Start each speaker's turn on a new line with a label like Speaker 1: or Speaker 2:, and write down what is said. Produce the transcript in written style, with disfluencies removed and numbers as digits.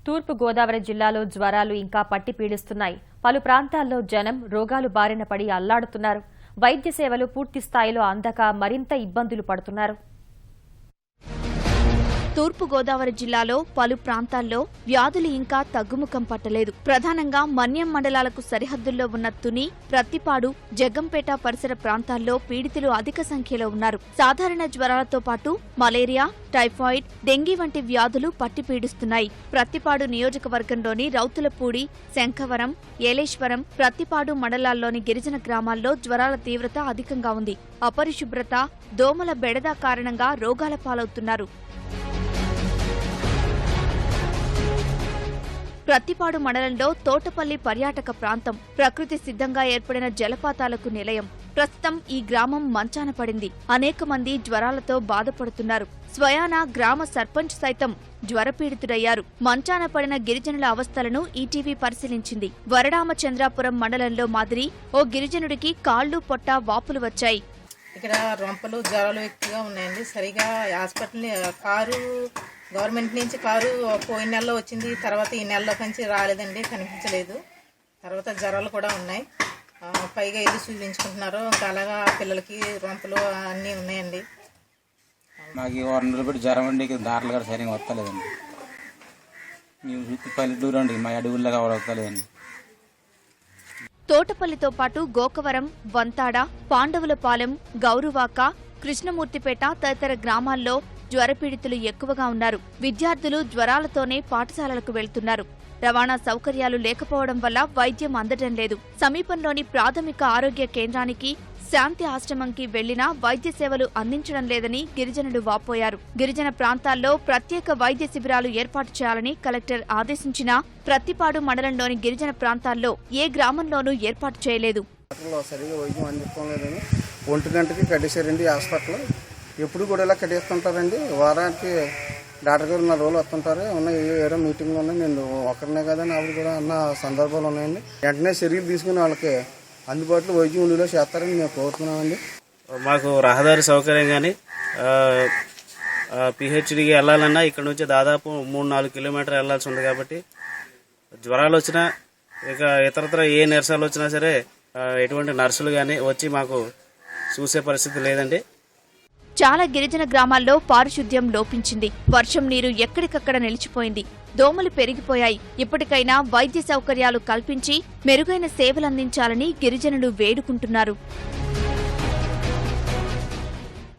Speaker 1: తూర్పు గోదావరి జిల్లాలో జ్వరాలు ఇంకా పట్టి పీడిస్తున్నాయి. పలు ప్రాంతాల్లో జనం రోగాలు బారిన పడి అల్లాడుతున్నారు. వైద్య సేవలు పూర్తి స్థాయిలో అందక మరింత ఇబ్బందులు పడుతున్నారు.
Speaker 2: తూర్పు గోదావరి జిల్లాలో పలు ప్రాంతాల్లో వ్యాధులు ఇంకా తగ్గుముఖం పట్టలేదు. ప్రధానంగా మన్యం మండలాలకు సరిహద్దుల్లో ఉన్న తుని, ప్రత్తిపాడు, జగ్గంపేట పరిసర ప్రాంతాల్లో పీడితులు అధిక సంఖ్యలో ఉన్నారు. సాధారణ జ్వరాలతో పాటు మలేరియా, టైఫాయిడ్, డెంగీ వంటి వ్యాధులు పట్టి పీడిస్తున్నాయి. ప్రత్తిపాడు నియోజకవర్గంలోని రౌతులపూడి, శంఖవరం, ఏలేశ్వరం, ప్రత్తిపాడు మండలాల్లోని గిరిజన గ్రామాల్లో జ్వరాల తీవ్రత అధికంగా ఉంది. అపరిశుభ్రత, దోమల బెడద కారణంగా రోగాల పాలవుతున్నారు. ప్రత్తిపాడు మండలంలో తోటపల్లి పర్యాటక ప్రాంతం ప్రకృతి సిద్ధంగా ఏర్పడిన జలపాతాలకు నిలయం. ప్రస్తుతం ఈ గ్రామం మంచాన పడింది. అనేక మంది జ్వరాలతో బాధపడుతున్నారు. స్వయాన గ్రామ సర్పంచ్ సైతం జ్వరపీడితుడయ్యారు. మంచాన పడిన గిరిజనుల అవస్థలను ఈటీవీ పరిశీలించింది. వరడామచంద్రాపురం మండలంలో మాదిరి ఓ గిరిజనుడికి కాళ్లు, పొట్ట వాపులు వచ్చాయి.
Speaker 3: ఇక్కడ రొంపలు జ్వరాలు ఎక్కువగా ఉన్నాయండి. సరిగా హాస్పిటల్ గవర్నమెంట్ నుంచి కారు పోయిన నెలలో వచ్చింది. తర్వాత ఈ నెలలో నుంచి రాలేదండి, కనిపించలేదు. తర్వాత జ్వరాలు కూడా ఉన్నాయి. పైగా ఇది చూపించుకుంటున్నారు. ఇంకా అలాగా పిల్లలకి రొంపలు అన్నీ ఉన్నాయండి.
Speaker 4: మాకు 6 నెలలు పెట్టి జ్వరం అండి. దారులు కూడా సరిగా వస్తలేదండి. మేము పల్లెటూరు అండి, మా అడవుల్లో కూడా వస్తలేదండి.
Speaker 2: తోటపల్లితో పాటు గోకవరం, వంతాడ, పాండవులపాలెం, గౌరువాక, కృష్ణమూర్తిపేట తదితర గ్రామాల్లో జ్వరపీడితులు ఎక్కువగా ఉన్నారు. విద్యార్థులు జ్వరాలతోనే పాఠశాలలకు వెళ్తున్నారు. రవాణా సౌకర్యాలు లేకపోవడం వల్ల వైద్యం అందడం లేదు. సమీపంలోని ప్రాథమిక ఆరోగ్య కేంద్రానికి, శాంతి ఆశ్రమంకి వెళ్లినా వైద్య సేవలు అందించడం లేదని గిరిజనులు వాపోయారు. గిరిజన ప్రాంతాల్లో ప్రత్యేక వైద్య శిబిరాలు ఏర్పాటు చేయాలని కలెక్టర్ ఆదేశించినా ప్రత్తిపాడు మండలంలోని గిరిజన ప్రాంతాల్లో ఏ గ్రామంలోనూ ఏర్పాటు చేయలేదు.
Speaker 5: ఒంటి గంటకి కట్టేశారండి హాస్పిటల్. ఎప్పుడు కూడా ఇలా కట్టేస్తుంటారండి. వారానికి డాక్టర్ గారు 4 రోజులు వస్తుంటారు. ఏదో మీటింగ్లు ఉన్నాయి. నేను ఒక్కరినే కదా ఆవిడ కూడా అన్న సందర్భాలు ఉన్నాయండి. వెంటనే చర్యలు తీసుకుని వాళ్ళకి అందుబాటులో వైద్యం ఉండిలో చేస్తారని మేము కోరుతున్నామండి.
Speaker 6: మాకు రహదారి సౌకర్యం కానీ పిహెచ్డికి వెళ్ళాలన్నా ఇక్కడ నుంచి దాదాపు 3-4 కిలోమీటర్లు వెళ్ళాల్సి ఉంది. కాబట్టి జ్వరాలు వచ్చినా ఇక ఇతరత్ర ఏ నీరసాలు వచ్చినా సరే ఎటువంటి నర్సులు కానీ వచ్చి మాకు చూసే పరిస్థితి లేదండి.
Speaker 2: చాలా గిరిజన గ్రామాల్లో పారిశుద్ధ్యం లోపించింది. వర్షం నీరు ఎక్కడికక్కడ నిలిచిపోయింది. దోమలు పెరిగిపోయాయి. ఇప్పటికైనా వైద్య సౌకర్యాలు కల్పించి మెరుగైన సేవలందించాలని గిరిజనులు వేడుకుంటున్నారు.